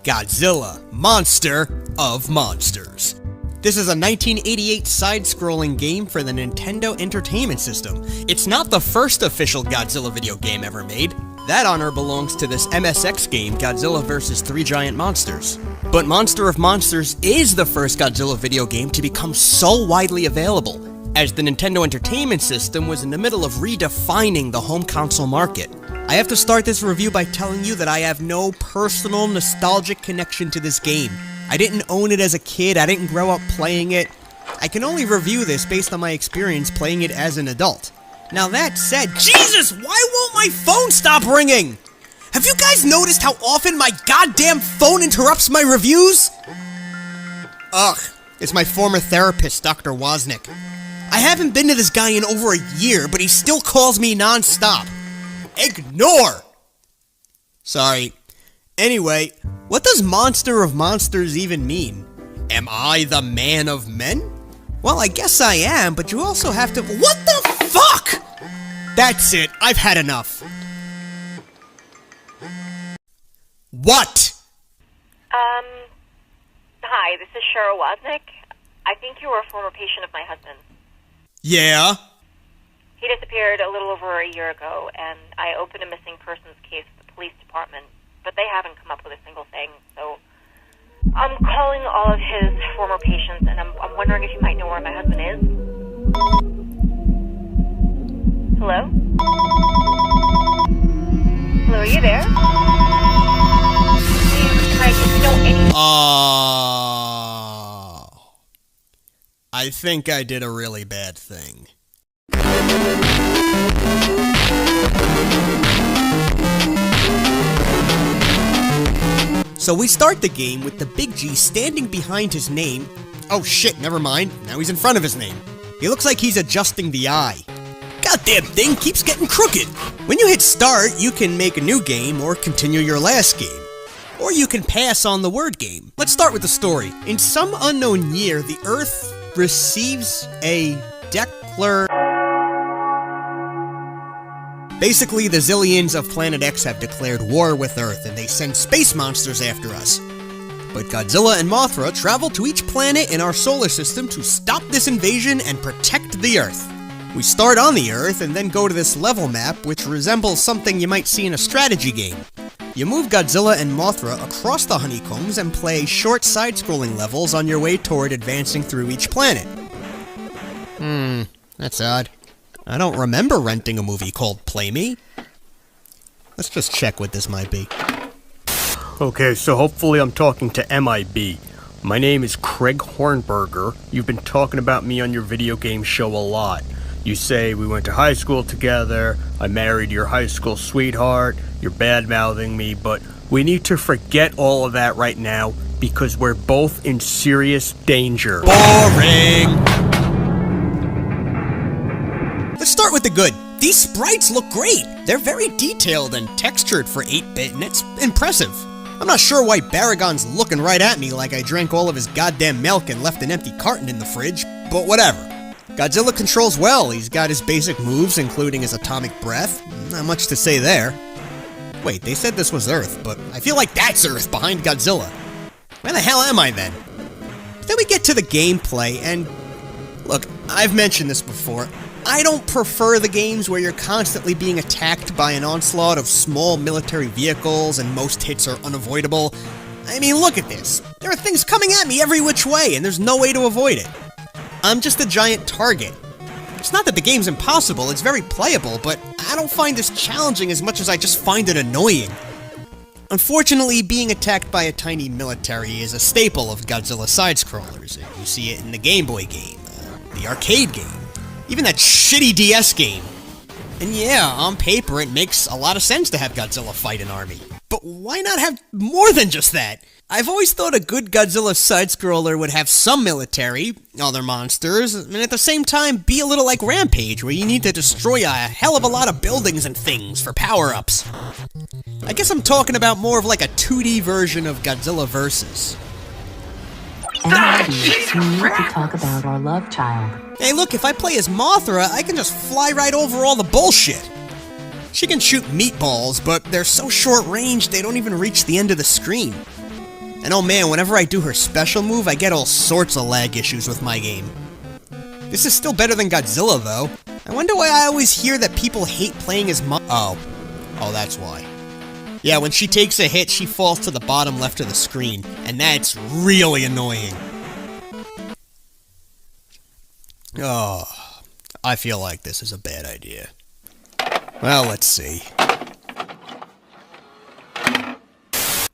Godzilla, Monster of Monsters. This is a 1988 side-scrolling game for the Nintendo Entertainment System. It's not the first official Godzilla video game ever made. That honor belongs to this MSX game, Godzilla vs. Three Giant Monsters. But Monster of Monsters is the first Godzilla video game to become so widely available, as the Nintendo Entertainment System was in the middle of redefining the home console market. I have to start this review by telling you that I have no personal nostalgic connection to this game. I didn't own it as a kid, I didn't grow up playing it. I can only review this based on my experience playing it as an adult. Now that said, Jesus, why won't my phone stop ringing? Have you guys noticed how often my goddamn phone interrupts my reviews? Ugh, it's my former therapist, Dr. Wozniak. I haven't been to this guy in over a year, but he still calls me non-stop. Ignore! Sorry. Anyway, what does Monster of Monsters even mean? Am I the man of men? Well, I guess I am, but you also have to— What the fuck?! That's it, I've had enough. What? Hi, this is Cheryl Wozniak. I think you were a former patient of my husband. Yeah? He disappeared a little over a year ago, and I opened a missing persons case with the police department, but they haven't come up with a single thing, so I'm calling all of his former patients, and I'm wondering if you might know where my husband is. Hello? Hello, are you there? Please, can I just know any— I think I did a really bad thing. So we start the game with the Big G standing behind his name. Oh shit, never mind. Now he's in front of his name. He looks like he's adjusting the eye. Goddamn thing keeps getting crooked. When you hit start, you can make a new game or continue your last game. Or you can pass on the word game. Let's start with the story. In some unknown year, the Earth receives a Basically, the Zillions of Planet X have declared war with Earth, and they send space monsters after us. But Godzilla and Mothra travel to each planet in our solar system to stop this invasion and protect the Earth. We start on the Earth and then go to this level map, which resembles something you might see in a strategy game. You move Godzilla and Mothra across the honeycombs and play short side-scrolling levels on your way toward advancing through each planet. That's odd. I don't remember renting a movie called Play Me. Let's just check what this might be. Okay, so hopefully I'm talking to MIB. My name is Craig Hornberger. You've been talking about me on your video game show a lot. You say we went to high school together, I married your high school sweetheart, you're bad-mouthing me, but we need to forget all of that right now because we're both in serious danger. Boring! Let's start with the good. These sprites look great. They're very detailed and textured for 8-bit, and it's impressive. I'm not sure why Baragon's looking right at me like I drank all of his goddamn milk and left an empty carton in the fridge, but whatever. Godzilla controls well. He's got his basic moves, including his atomic breath. Not much to say there. Wait, they said this was Earth, but I feel like that's Earth behind Godzilla. Where the hell am I then? Then we get to the gameplay, and look, I've mentioned this before. I don't prefer the games where you're constantly being attacked by an onslaught of small military vehicles and most hits are unavoidable. I mean, look at this. There are things coming at me every which way, and there's no way to avoid it. I'm just a giant target. It's not that the game's impossible, it's very playable, but I don't find this challenging as much as I just find it annoying. Unfortunately, being attacked by a tiny military is a staple of Godzilla side-scrollers. You see it in the Game Boy game, the arcade game, even that shitty DS game. And yeah, on paper it makes a lot of sense to have Godzilla fight an army. But why not have more than just that? I've always thought a good Godzilla side-scroller would have some military, other monsters, and at the same time be a little like Rampage, where you need to destroy a hell of a lot of buildings and things for power-ups. I guess I'm talking about more of like a 2D version of Godzilla Versus. And we need to talk about our love child. Hey look, if I play as Mothra, I can just fly right over all the bullshit. She can shoot meatballs, but they're so short range they don't even reach the end of the screen. And oh man, whenever I do her special move, I get all sorts of lag issues with my game. This is still better than Godzilla, though. I wonder why I always hear that people hate playing as Oh, that's why. Yeah, when she takes a hit, she falls to the bottom left of the screen, and that's really annoying. Oh, I feel like this is a bad idea. Well, let's see.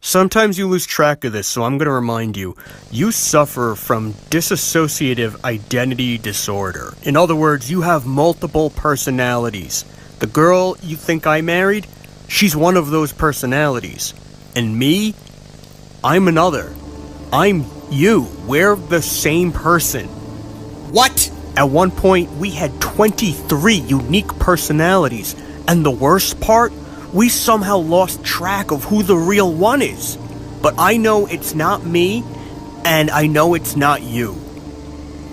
Sometimes you lose track of this, so I'm going to remind you. You suffer from dissociative identity disorder. In other words, you have multiple personalities. The girl you think I married, she's one of those personalities. And me, I'm another. I'm you. We're the same person. What? At one point, we had 23 unique personalities. And the worst part? We somehow lost track of who the real one is. But I know it's not me, and I know it's not you.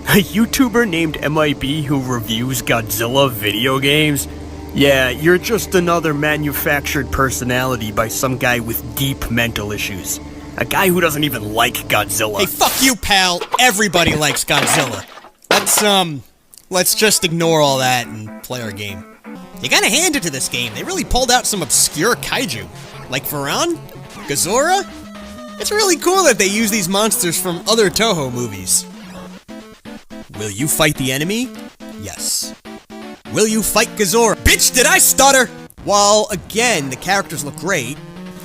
A YouTuber named MIB who reviews Godzilla video games? Yeah, you're just another manufactured personality by some guy with deep mental issues. A guy who doesn't even like Godzilla. Hey, fuck you, pal. Everybody likes Godzilla. Let's just ignore all that and play our game. You gotta hand it to this game. They really pulled out some obscure kaiju. Like Varan? Gazora? It's really cool that they use these monsters from other Toho movies. Will you fight the enemy? Yes. Will you fight Gazora? Bitch, did I stutter? While, again, the characters look great,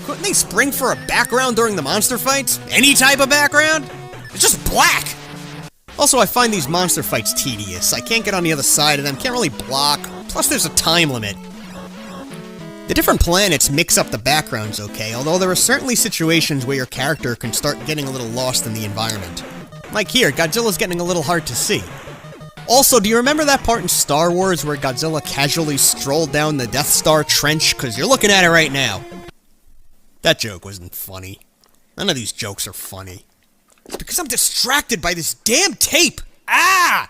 couldn't they spring for a background during the monster fights? Any type of background? It's just black! Also, I find these monster fights tedious. I can't get on the other side of them, can't really block. Plus, there's a time limit. The different planets mix up the backgrounds okay, although there are certainly situations where your character can start getting a little lost in the environment. Like here, Godzilla's getting a little hard to see. Also, do you remember that part in Star Wars where Godzilla casually strolled down the Death Star trench? Because you're looking at it right now. That joke wasn't funny. None of these jokes are funny. It's because I'm distracted by this damn tape! Ah!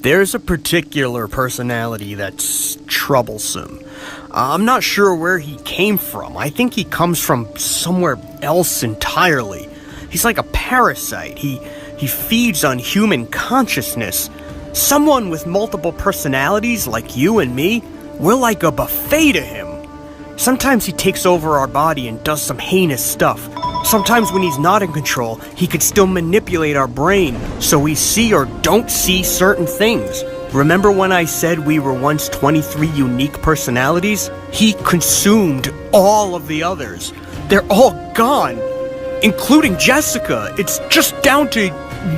There's a particular personality that's troublesome. I'm not sure where he came from. I think he comes from somewhere else entirely. He's like a parasite. He feeds on human consciousness. Someone with multiple personalities like you and me, we're like a buffet to him. Sometimes he takes over our body and does some heinous stuff. Sometimes when he's not in control, he could still manipulate our brain so we see or don't see certain things. Remember when I said we were once 23 unique personalities? He consumed all of the others. They're all gone, including Jessica. It's just down to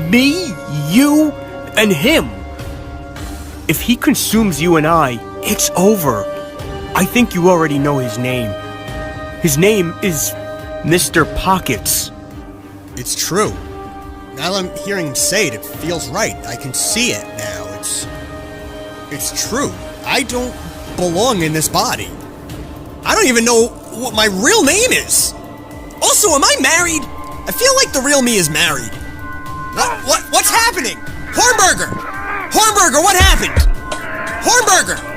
me, you, and him. If he consumes you and I, it's over. I think you already know his name. His name is Mr. Pockets. It's true. Now that I'm hearing him say it, it feels right. I can see it now. It's true. I don't belong in this body. I don't even know what my real name is. Also, am I married? I feel like the real me is married. What's happening? Hornburger! Hornburger, what happened? Hornburger!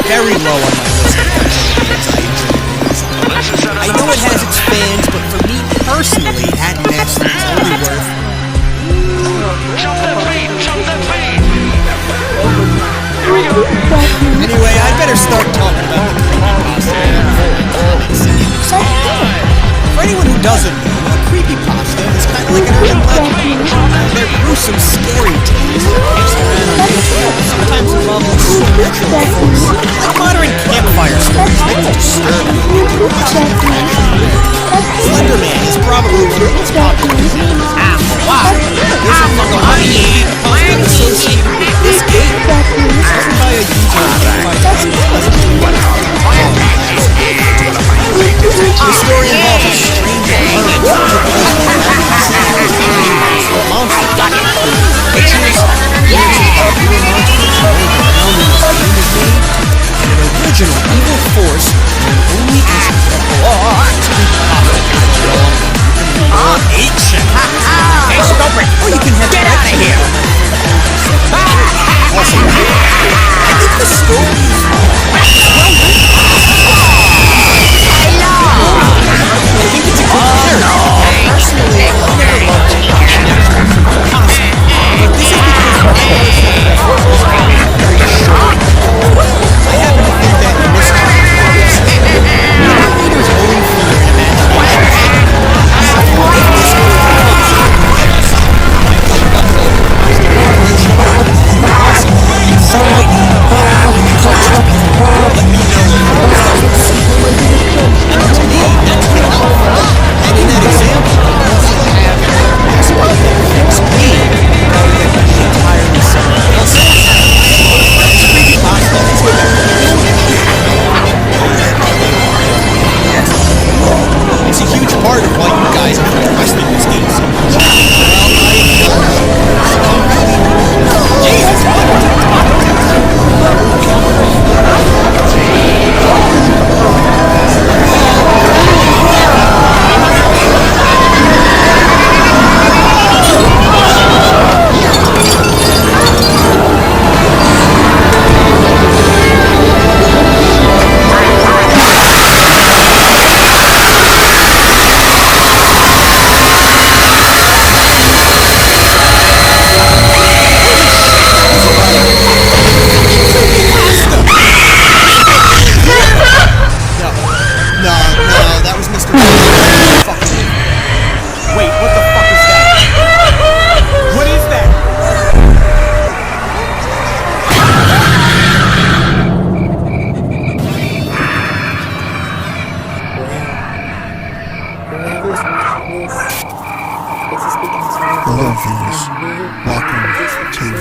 Very low on my list of I know it has its fans, but for me personally, at best, it's only worth... Anyway, I better start talking about the creepypasta. For anyone who doesn't know, a creepypasta is kind of like an urban legend. They're gruesome, scary tales based around on nature, sometimes involving supernatural forces. Like modern campfire stories that can disturb you and Slender Man is probably one of the most popular. Wow! There's a fucking associated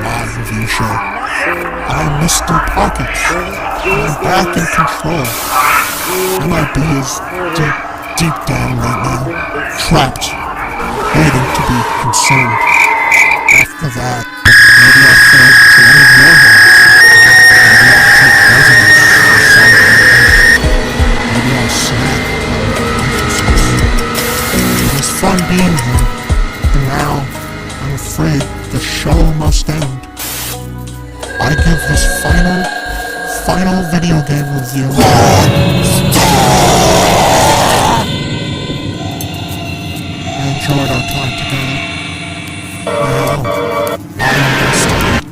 my review show. I'm Mr. Pockets. I'm back in control. MIB is deep down right now, trapped, waiting to be consumed. After that, maybe I'll float to one of your homes. Maybe I'll take residence for some time. Maybe I'll snap my consciousness. It was fun being here, but now I'm afraid the show must end. I give this final video game review. I enjoyed our time together. Now, I must eat.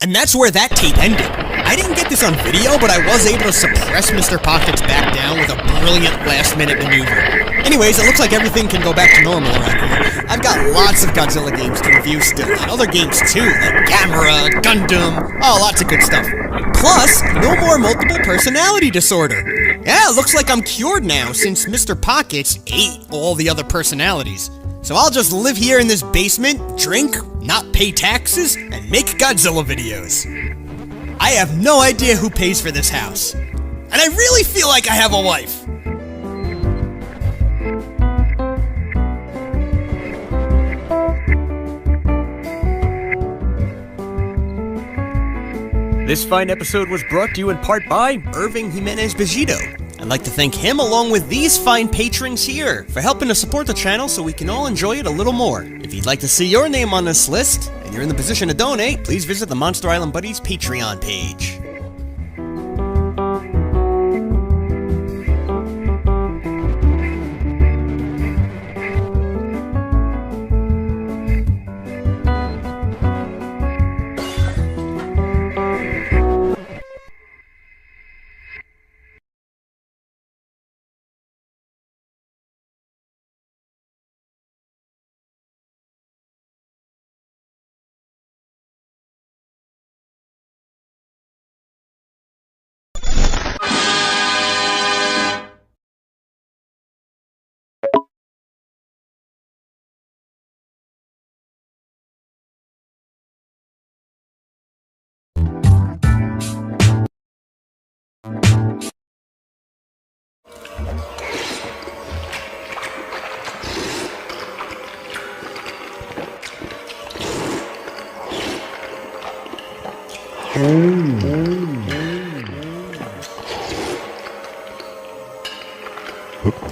And that's where that tape ended. I didn't get this on video, but I was able to suppress Mr. Pockets back down with a brilliant last-minute maneuver. Anyways, it looks like everything can go back to normal around here. I've got lots of Godzilla games to review still, and other games too, like Gamera, Gundam, oh, lots of good stuff. Plus, no more multiple personality disorder. Yeah, it looks like I'm cured now, since Mr. Pockets ate all the other personalities. So I'll just live here in this basement, drink, not pay taxes, and make Godzilla videos. I have no idea who pays for this house. And I really feel like I have a wife. This fine episode was brought to you in part by Irving Jimenez Bejito. I'd like to thank him along with these fine patrons here for helping to support the channel so we can all enjoy it a little more. If you'd like to see your name on this list, and you're in the position to donate, please visit the Monster Island Buddies Patreon page.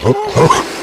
Oh.